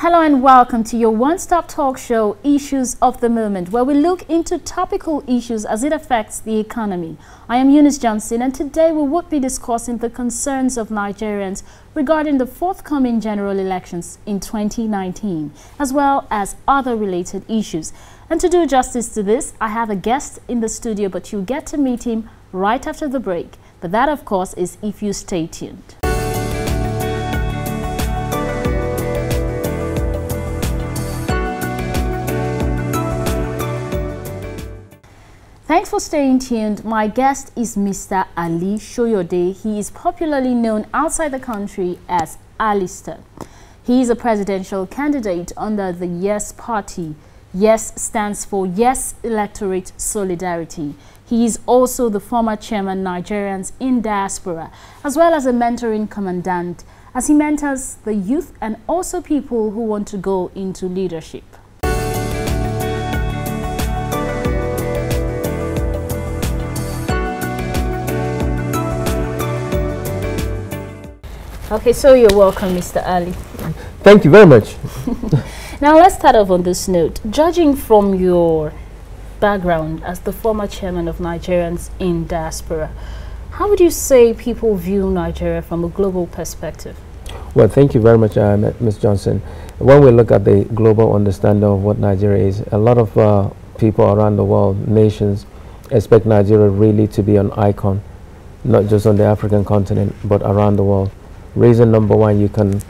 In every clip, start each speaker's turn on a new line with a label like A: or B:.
A: Hello and welcome to your one-stop talk show, Issues of the Moment, where we look into topical issues as it affects the economy. I am Eunice Johnson, and today we would be discussing the concerns of Nigerians regarding the forthcoming general elections in 2019, as well as other related issues. And to do justice to this, I have a guest in the studio, but you'll get to meet him right after the break. But that, of course, is if you stay tuned. Thanks for staying tuned. My guest is Mr. Ali Soyode. He is popularly known outside the country as Alistair. He is a presidential candidate under the YES party. YES stands for Yes Electorate Solidarity. He is also the former chairman Nigerians in Diaspora, as well as a mentoring commandant, as he mentors the youth and also people who want to go into leadership. Okay, so you're welcome, Mr. Ali.
B: Thank you very much.
A: Now let's start off on this note. Judging from your background as the former chairman of Nigerians in Diaspora, how would you say people view Nigeria from a global perspective?
B: Well, thank you very much, Ms. Johnson. When we look at the global understanding of what Nigeria is, a lot of people around the world, nations, expect Nigeria really to be an icon, not just on the African continent, but around the world. Reason number one, you can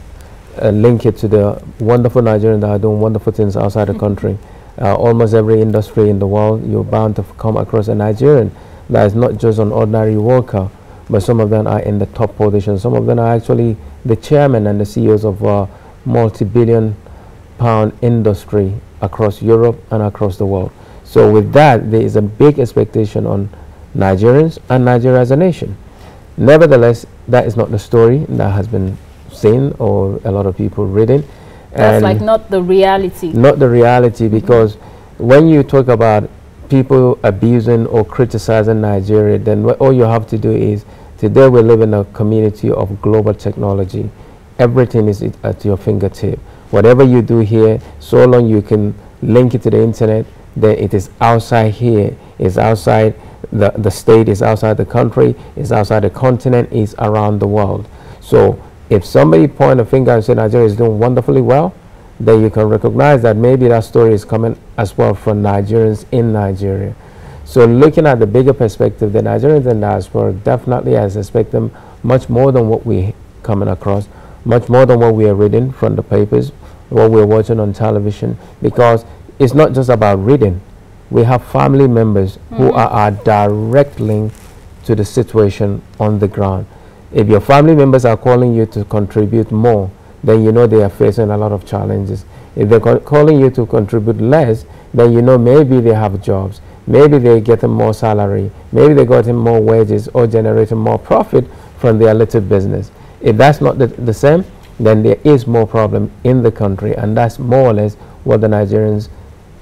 B: link it to the wonderful Nigerians that are doing wonderful things outside the country. Almost every industry in the world, you're bound to come across a Nigerian that is not just an ordinary worker, but some of them are in the top position. Some of them are actually the chairman and the CEOs of multi-billion-pound industry across Europe and across the world. So with that, there is a big expectation on Nigerians and Nigeria as a nation. Nevertheless, that is not the story that has been seen or a lot of people reading.
A: That's like not the reality.
B: Not the reality, because when you talk about people abusing or criticizing Nigeria, then all you have to do is, today we live in a community of global technology. Everything is at your fingertip. Whatever you do here, so long you can link it to the internet, then it is outside here, it's outside the state, is outside the country, is outside the continent, is around the world. So if somebody point a finger and say Nigeria is doing wonderfully well, then you can recognize that maybe that story is coming as well from Nigerians in Nigeria. So looking at the bigger perspective, the Nigerians in diaspora definitely has expected much more than what we coming across, much more than what we are reading from the papers, what we're watching on television, because it's not just about reading. We have family members who are our direct link to the situation on the ground. If your family members are calling you to contribute more, then you know they are facing a lot of challenges. If they're calling you to contribute less, then you know maybe they have jobs, maybe they're getting more salary, maybe they're getting more wages or generating more profit from their little business. If that's not the same, then there is more problem in the country, and that's more or less what the Nigerians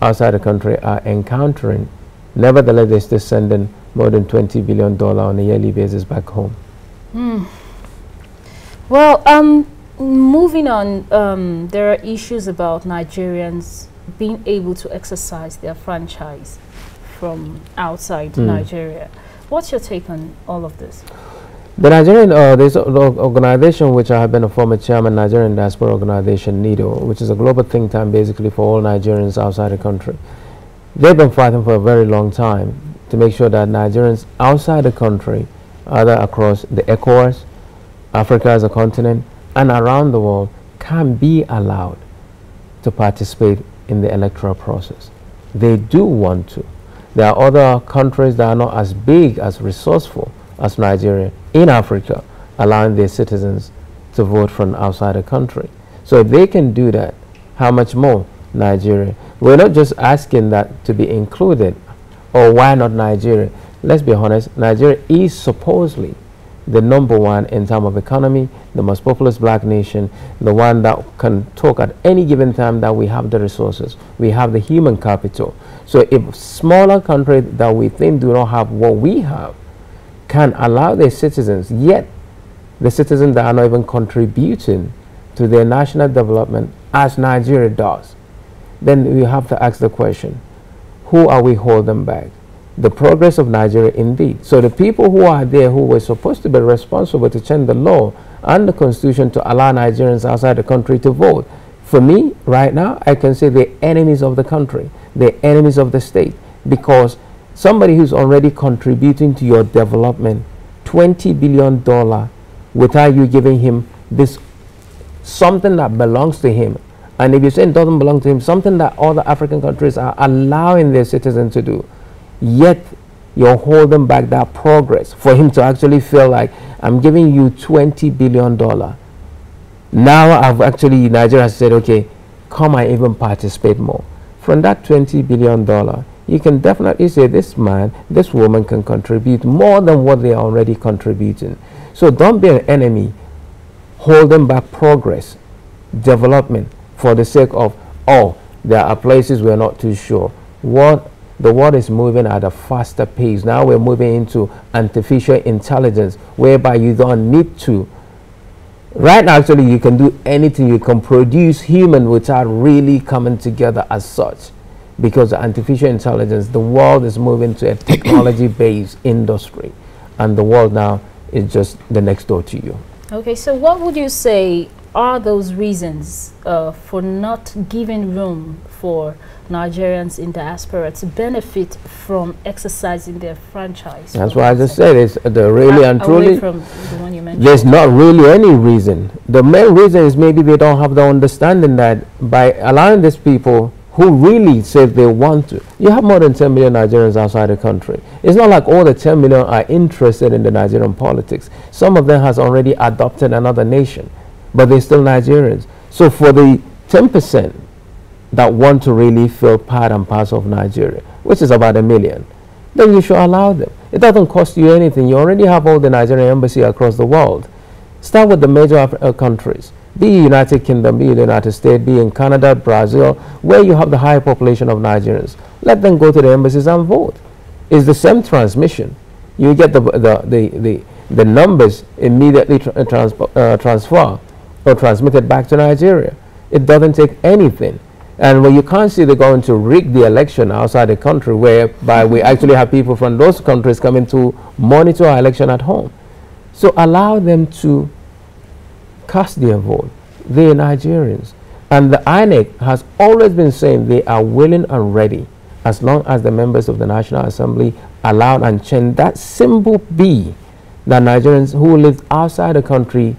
B: outside the country are encountering. Nevertheless, they're still sending more than $20 billion on a yearly basis back home.
A: Well, moving on, there are issues about Nigerians being able to exercise their franchise from outside Nigeria. What's your take on all of this?
B: The Nigerian, there's an organization which I have been a former chairman, Nigerian Diaspora Organization, NIDO, which is a global think tank basically for all Nigerians outside the country. They've been fighting for a very long time to make sure that Nigerians outside the country, either across the ECOWAS, Africa as a continent, and around the world, can be allowed to participate in the electoral process. They do want to. There are other countries that are not as big, as resourceful as Nigeria in Africa, allowing their citizens to vote from outside the country. So if they can do that, how much more Nigeria? We're not just asking that to be included, or why not Nigeria? Let's be honest, Nigeria is supposedly the number one in terms of economy, the most populous black nation, the one that can talk at any given time that we have the resources, we have the human capital. So if smaller countries that we think do not have what we have can allow their citizens, yet the citizens that are not even contributing to their national development as Nigeria does, then we have to ask the question, who are we holding back? The progress of Nigeria indeed. So the people who are there who were supposed to be responsible to change the law and the constitution to allow Nigerians outside the country to vote, for me right now, I can say they're enemies of the country, they're enemies of the state, because somebody who's already contributing to your development $20 billion without you giving him this something that belongs to him, and if you say it doesn't belong to him, something that other African countries are allowing their citizens to do, yet you're holding back that progress for him to actually feel like, I'm giving you $20 billion. Now Nigeria has said, okay, come and even participate more. From that $20 billion, you can definitely say this man, this woman can contribute more than what they are already contributing. So don't be an enemy holding back progress, development, for the sake of, oh, there are places we're not too sure. The world is moving at a faster pace. Now we're moving into artificial intelligence, whereby you don't need to. Right now, actually, you can do anything. You can produce human without really coming together as such. Because of artificial intelligence, the world is moving to a technology-based industry. And the world now is just the next door to you.
A: Okay, so what would you say are those reasons for not giving room for Nigerians in diaspora to benefit from exercising their franchise?
B: That's why I just said it's the really and truly.
A: From the one you mentioned.
B: There's not really any reason. The main reason is maybe they don't have the understanding that by allowing these people who really say they want to, you have more than 10 million Nigerians outside the country. It's not like all the 10 million are interested in the Nigerian politics. Some of them has already adopted another nation, but they're still Nigerians. So for the 10% that want to really feel part and parcel of Nigeria, which is about 1 million, then you should allow them. It doesn't cost you anything. You already have all the Nigerian embassy across the world. Start with the major countries. Be United Kingdom, be the United States, be in Canada, Brazil, where you have the high population of Nigerians. Let them go to the embassies and vote. It's the same transmission. You get the numbers immediately transfer or transmitted back to Nigeria. It doesn't take anything. And when you can't see they're going to rig the election outside the country, whereby we actually have people from those countries coming to monitor our election at home. So allow them to cast their vote. They're Nigerians. And the INEC has always been saying they are willing and ready, as long as the members of the National Assembly allow and change that simple B, that Nigerians who live outside the country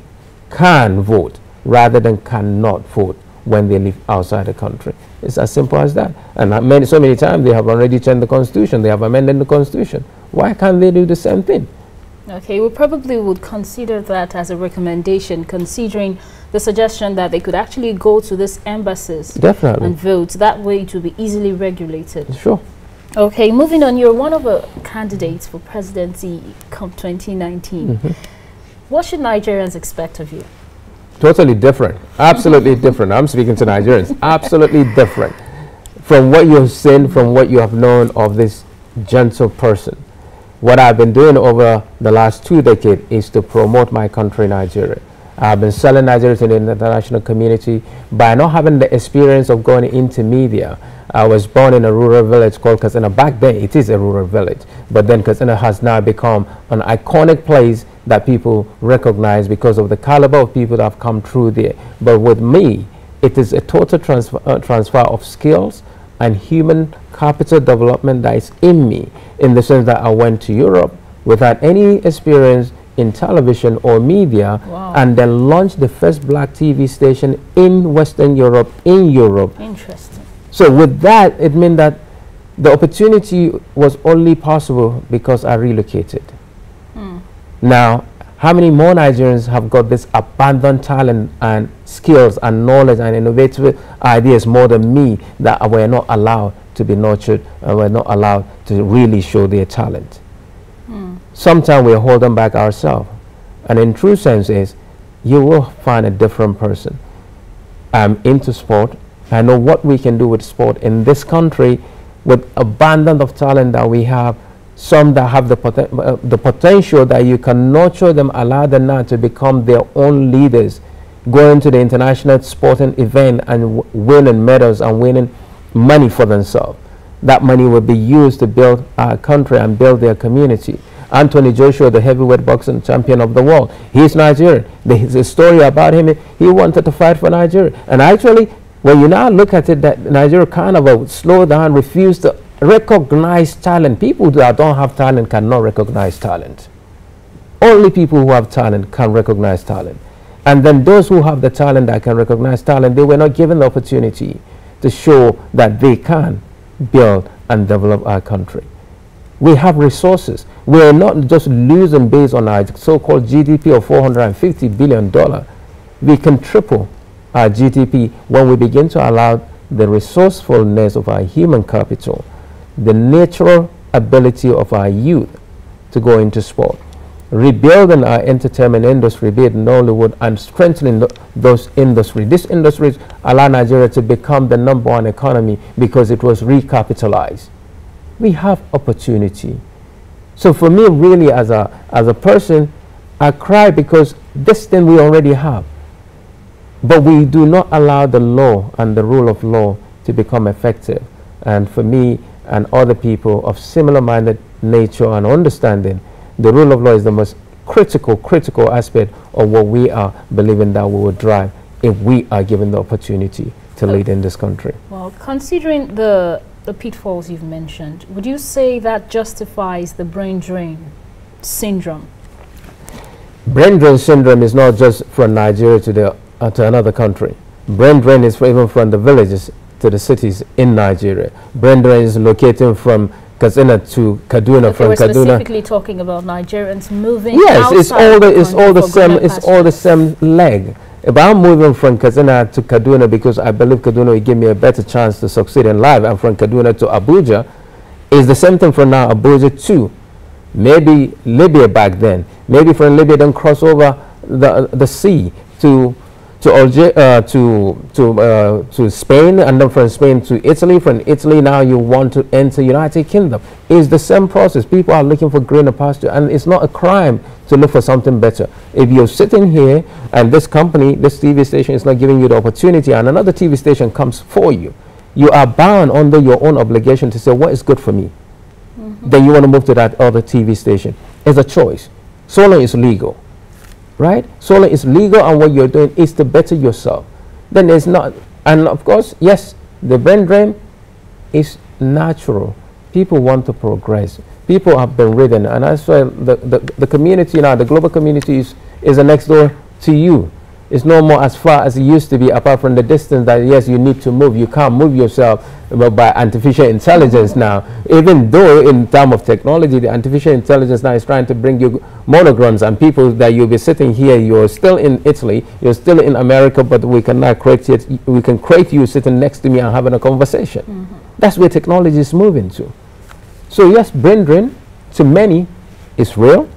B: can vote rather than cannot vote when they live outside the country. It's as simple as that. And so many times they have already changed the Constitution. They have amended the Constitution. Why can't they do the same thing?
A: Okay, we probably would consider that as a recommendation, considering the suggestion that they could actually go to these embassies and vote. That way it will be easily regulated.
B: Sure.
A: Okay, moving on, you're one of the candidates for presidency come 2019. What should Nigerians expect of you?
B: Totally different. Absolutely different. I'm speaking to Nigerians. Absolutely different. From what you've seen, from what you have known of this gentle person. What I've been doing over the last 2 decades is to promote my country, Nigeria. I've been selling Nigeria to the international community by not having the experience of going into media. I was born in a rural village called Katsina. Back then, it is a rural village. But then Katsina has now become an iconic place that people recognize because of the caliber of people that have come through there. But with me, it is a total transfer of skills and human capital development that is in me, in the sense that I went to Europe without any experience in television or media, and then launched the first black TV station in Western Europe,
A: Interesting.
B: So with that, it meant that the opportunity was only possible because I relocated. Now, how many more Nigerians have got this abundant talent and skills and knowledge and innovative ideas more than me that were not allowed to be nurtured and were not allowed to really show their talent? Sometimes we're holding back ourselves. And in true sense is, you will find a different person. I'm into sport. I know what we can do with sport in this country with abundance of talent that we have. Some that have the potential that you can nurture them, allow them now to become their own leaders going to the international sporting event and winning medals and winning money for themselves. That money will be used to build our country and build their community. Anthony Joshua, the heavyweight boxing champion of the world, he's Nigerian. The story about him, he wanted to fight for Nigeria. And actually, when you now look at it, that Nigeria kind of slowed down, refused to recognize talent. People that don't have talent cannot recognize talent. Only people who have talent can recognize talent. And then those who have the talent that can recognize talent, they were not given the opportunity to show that they can build and develop our country. We have resources. We are not just losing based on our so-called GDP of $450 billion. We can triple our GDP when we begin to allow the resourcefulness of our human capital, the natural ability of our youth to go into sport, rebuilding our entertainment industry, be it Nollywood, and strengthening those industries. These industries allow Nigeria to become the #1 economy because it was recapitalized. We have opportunity. So for me, really, as a person, I cry because this thing we already have. But we do not allow the law and the rule of law to become effective. And for me and other people of similar-minded nature and understanding, the rule of law is the most critical aspect of what we are believing that we will drive if we are given the opportunity to lead in this country.
A: Well, considering the pitfalls you've mentioned, would you say that justifies the brain drain syndrome?
B: Brain drain syndrome is not just from Nigeria to another country. Brain drain is even from the villages to the cities in Nigeria. Brain drain is located from Katsina to Kaduna,
A: okay, we're specifically talking about Nigerians moving.
B: Yes, it's all the same leg. If I'm moving from Katsina to Kaduna because I believe Kaduna will give me a better chance to succeed in life, and from Kaduna to Abuja, it's the same thing from now Abuja to maybe Libya back then. Maybe from Libya then cross over the sea to Spain, and then from Spain to Italy. From Italy now you want to enter United Kingdom. It's the same process. People are looking for greener pasture, and it's not a crime to look for something better. If you're sitting here and this company, this TV station is not giving you the opportunity, and another TV station comes for you, you are bound under your own obligation to say what is good for me. Then you want to move to that other TV station. It's a choice. So long is legal. Right? So long is legal, and what you're doing is to better yourself. Then it's not, and of course, yes, the brain drain is natural. People want to progress. People have been ridden, and that's why the community now, the global community is next door to you. It's no more as far as it used to be, apart from the distance that, yes, you need to move. You can't move yourself by artificial intelligence now. Even though in terms of technology, the artificial intelligence now is trying to bring you monograms and people that you'll be sitting here, you're still in Italy, you're still in America, but we can now create it. We can create you sitting next to me and having a conversation. That's where technology is moving to. So yes, brain drain to many is real.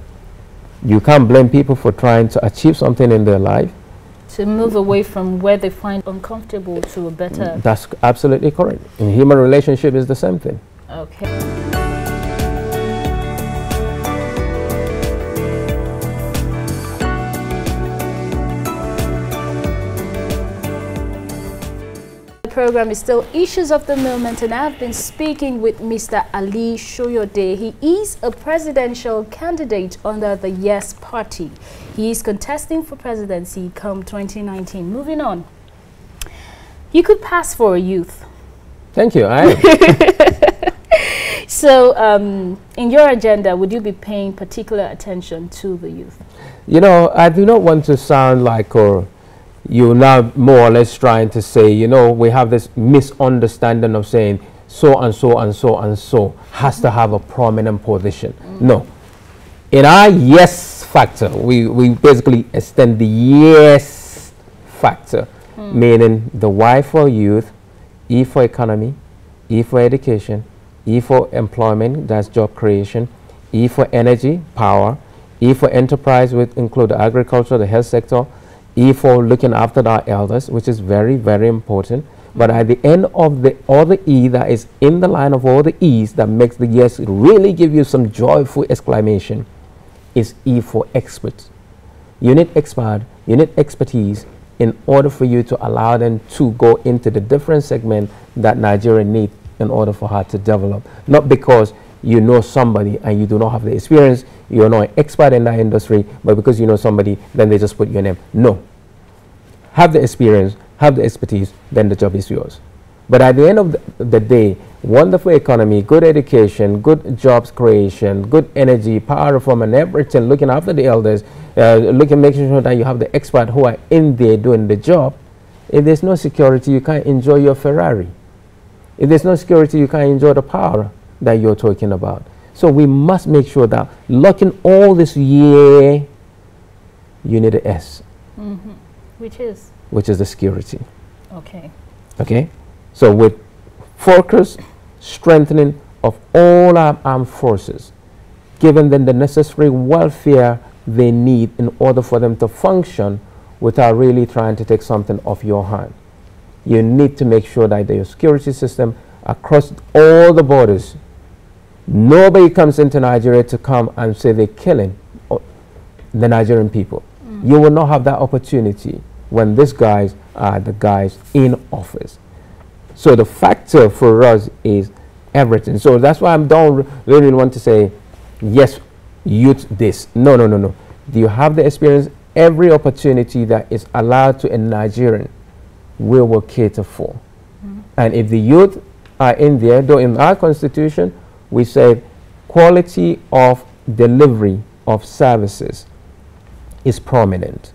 B: You can't blame people for trying to achieve something in their life.
A: To move away from where they find uncomfortable to a better...
B: That's absolutely correct. In human relationship is the same thing.
A: Okay. The program is still Issues of the Moment, and I've been speaking with Mr. Ali Soyode. He is a presidential candidate under the Yes Party. He is contesting for presidency come 2019. Moving on. You could pass for a youth.
B: Thank you.
A: So, in your agenda, would you be paying particular attention to the youth?
B: You know, I do not want to sound like you're now more or less trying to say, you know, we have this misunderstanding of saying so and so and so and so has to have a prominent position. No. In our yes factor, we basically extend the yes factor, meaning the Y for youth, E for economy, E for education, E for employment, that's job creation, E for energy, power, E for enterprise, which include agriculture, the health sector, E for looking after our elders, which is very, very important. But at the end of the other E that is in the line of all the E's that makes the yes really give you some joyful exclamation is E for expert. You need expert, you need expertise, in order for you to allow them to go into the different segment that Nigeria needs in order for her to develop. Not because you know somebody and you do not have the experience, you're not an expert in that industry, but because you know somebody, then they just put your name. No. Have the experience, have the expertise, then the job is yours. But at the end of the day, wonderful economy, good education, good jobs creation, good energy, power reform and everything, looking after the elders, making sure that you have the experts who are in there doing the job. If there's no security, you can't enjoy your Ferrari. If there's no security, you can't enjoy the power that you're talking about. So we must make sure that locking all this year, you need an S.
A: Mm-hmm. Which is?
B: Which is the security.
A: Okay.
B: Okay? So with focus, strengthening of all our armed forces, giving them the necessary welfare they need in order for them to function without really trying to take something off your hand. You need to make sure that your security system across all the borders, nobody comes into Nigeria to come and say they're killing the Nigerian people. You will not have that opportunity when these guys are the guys in office. So the factor for us is everything. So that's why I don't really want to say, yes, youth this. No, no, no, no. Do you have the experience? Every opportunity that is allowed to a Nigerian, we will cater for. And if the youth are in there, though in our constitution, we say quality of delivery of services is prominent.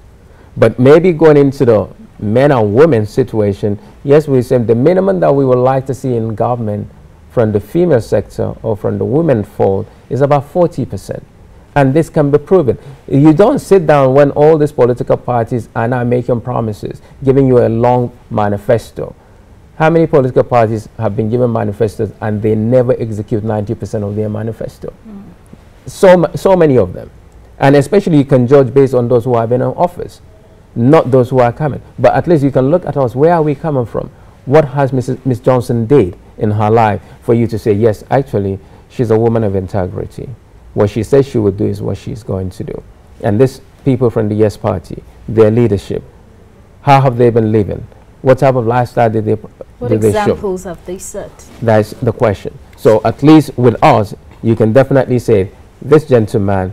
B: But maybe going into the men and women situation, yes, we say the minimum that we would like to see in government from the female sector or from the women fold is about 40%. And this can be proven. You don't sit down when all these political parties are now making promises, giving you a long manifesto. How many political parties have been given manifestos and they never execute 90% of their manifesto? So many of them. And especially you can judge based on those who have been in office, not those who are coming. But at least you can look at us. Where are we coming from? What has Ms. Johnson did in her life for you to say, yes, actually, she's a woman of integrity. What she says she would do is what she's going to do. And these people from the Yes Party, their leadership, how have they been living? What type of lifestyle did they show?
A: What examples have they set?
B: That's the question. So at least with us, you can definitely say, this gentleman,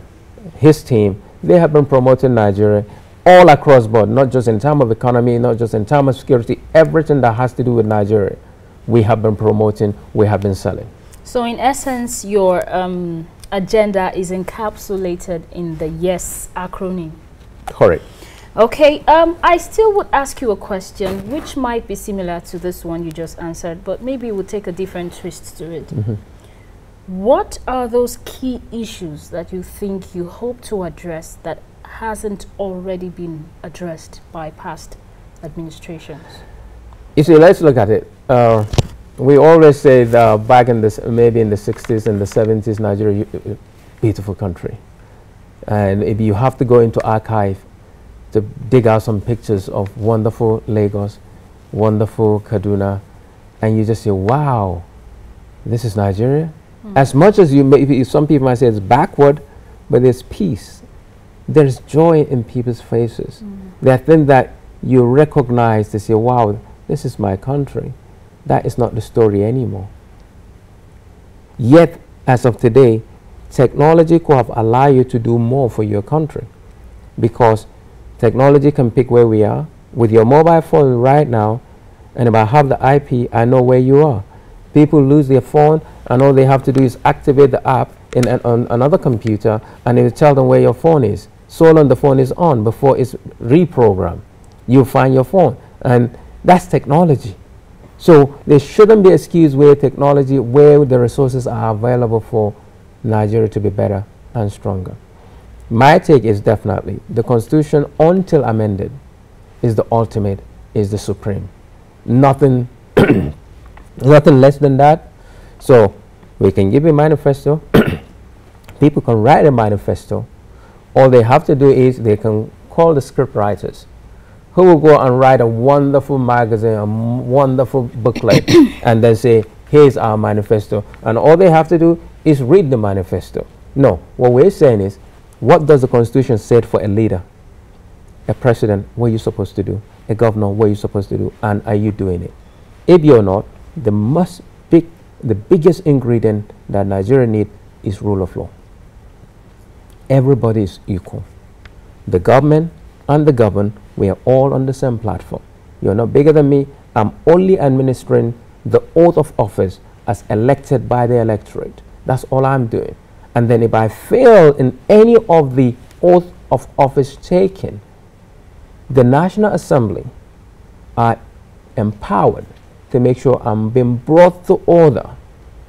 B: his team, they have been promoting Nigeria all across board, not just in terms of economy, not just in terms of security, everything that has to do with Nigeria, we have been promoting, we have been selling.
A: So in essence, your agenda is encapsulated in the YES acronym.
B: Correct.
A: Okay, I still would ask you a question which might be similar to this one you just answered, but maybe we'll take a different twist to it. What are those key issues that you think you hope to address that hasn't already been addressed by past administrations?
B: You see, let's look at it. We always say that back in this, maybe in the 60s and the 70s, Nigeria, beautiful country. And if you have to go into archive to dig out some pictures of wonderful Lagos, wonderful Kaduna, and you just say, wow, this is Nigeria. As much as you may, some people might say it's backward, but there's peace. There's joy in people's faces. There are things that you recognize to say, wow, this is my country. That is not the story anymore. Yet, as of today, technology could have allowed you to do more for your country, because technology can pick where we are. With your mobile phone right now, and if I have the IP, I know where you are. People lose their phone, and all they have to do is activate the app on another computer, and it will tell them where your phone is. So long the phone is on before it's reprogrammed. You find your phone, and that's technology. So there shouldn't be excuse where technology, where the resources are available for Nigeria to be better and stronger. My take is definitely the Constitution, until amended, is the ultimate, is the supreme. Nothing, nothing less than that. So we can give a manifesto. People can write a manifesto. All they have to do is they can call the script writers, who will go and write a wonderful magazine, a wonderful booklet, and then say, here's our manifesto. And all they have to do is read the manifesto. No, what we're saying is, what does the Constitution say for a leader, a president? What are you supposed to do? a governor what you're supposed to do, and are you doing it? If you're not, the biggest ingredient that Nigeria needs is rule of law. Everybody is equal. The government and the governed, we are all on the same platform. You're not bigger than me. I'm only administering the oath of office as elected by the electorate. That's all I'm doing. And then if I fail in any of the oath of office taken, the National Assembly are empowered to make sure I'm being brought to order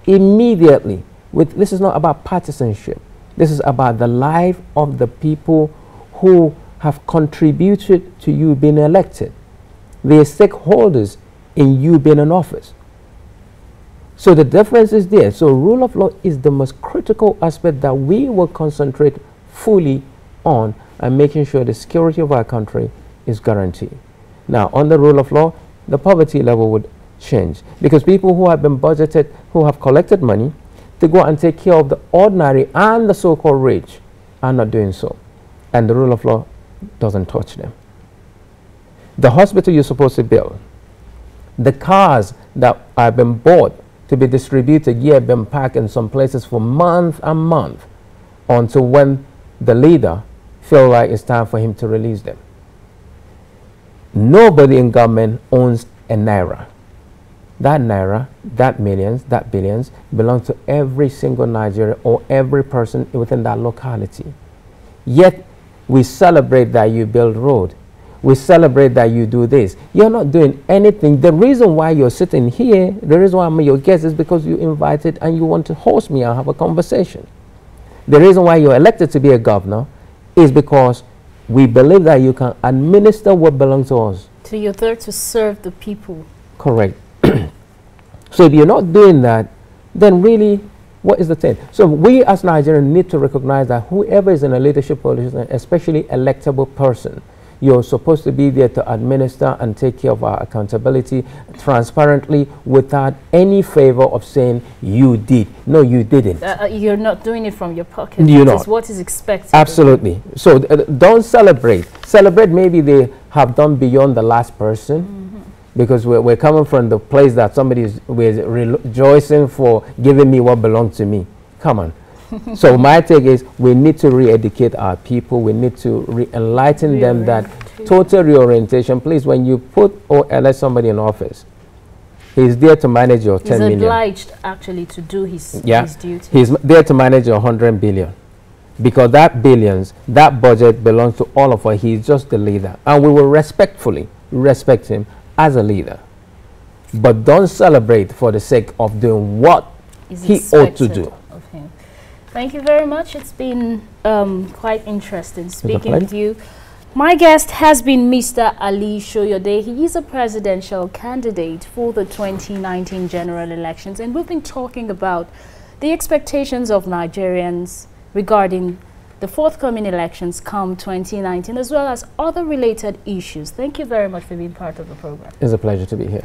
B: immediately. This is not about partisanship. This is about the life of the people who have contributed to you being elected. They are stakeholders in you being in office. So the difference is there. So rule of law is the most critical aspect that we will concentrate fully on, and making sure the security of our country is guaranteed. Now, on the rule of law, the poverty level would change, because people who have been budgeted, who have collected money to go and take care of the ordinary and the so-called rich, are not doing so. And the rule of law doesn't touch them. The hospital you're supposed to build, the cars that have been bought to be distributed, have been packed in some places for month and month, until when the leader feel like it's time for him to release them. Nobody in government owns a naira. That naira, that millions, that billions belongs to every single Nigerian or every person within that locality. Yet we celebrate that you build road. We celebrate that you do this. You're not doing anything. The reason why you're sitting here, the reason why I'm your guest, is because you invited and you want to host me and have a conversation. The reason why you're elected to be a governor is because we believe that you can administer what belongs to us.
A: So you're there to serve the people.
B: Correct. So if you're not doing that, then really, what is the thing? So we as Nigerians need to recognize that whoever is in a leadership position, especially electable person, you're supposed to be there to administer and take care of our accountability transparently, without any favor of saying you did. No, you didn't.
A: You're not doing it from your pocket.
B: You're not.
A: It's what is expected.
B: Absolutely. So don't celebrate. Celebrate maybe they have done beyond the last person. Because we're coming from the place that somebody is rejoicing for giving me what belongs to me. Come on. So my take is we need to re-educate our people. We need to enlighten them that total reorientation. Please, when you put or elect somebody in office, he's there to manage your 10 million.
A: He's obliged actually to do his duty.
B: He's there to manage your 100 billion. Because that billions, that budget belongs to all of us. He's just the leader. And we will respectfully respect him as a leader, but don't celebrate for the sake of doing what he ought to do.
A: Of him. Thank you very much. It's been quite interesting speaking with you. My guest has been Mr. Ali Soyode. He is a presidential candidate for the 2019 general elections, and we've been talking about the expectations of Nigerians regarding the forthcoming elections come 2019, as well as other related issues. Thank you very much for being part of the program.
B: It's a pleasure to be here.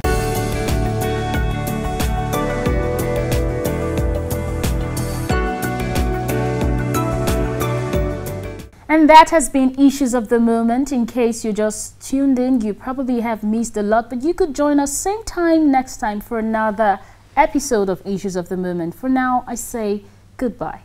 A: And that has been Issues of the Moment. In case you just tuned in, you probably have missed a lot, but you could join us same time next time for another episode of Issues of the Moment. For now, I say goodbye.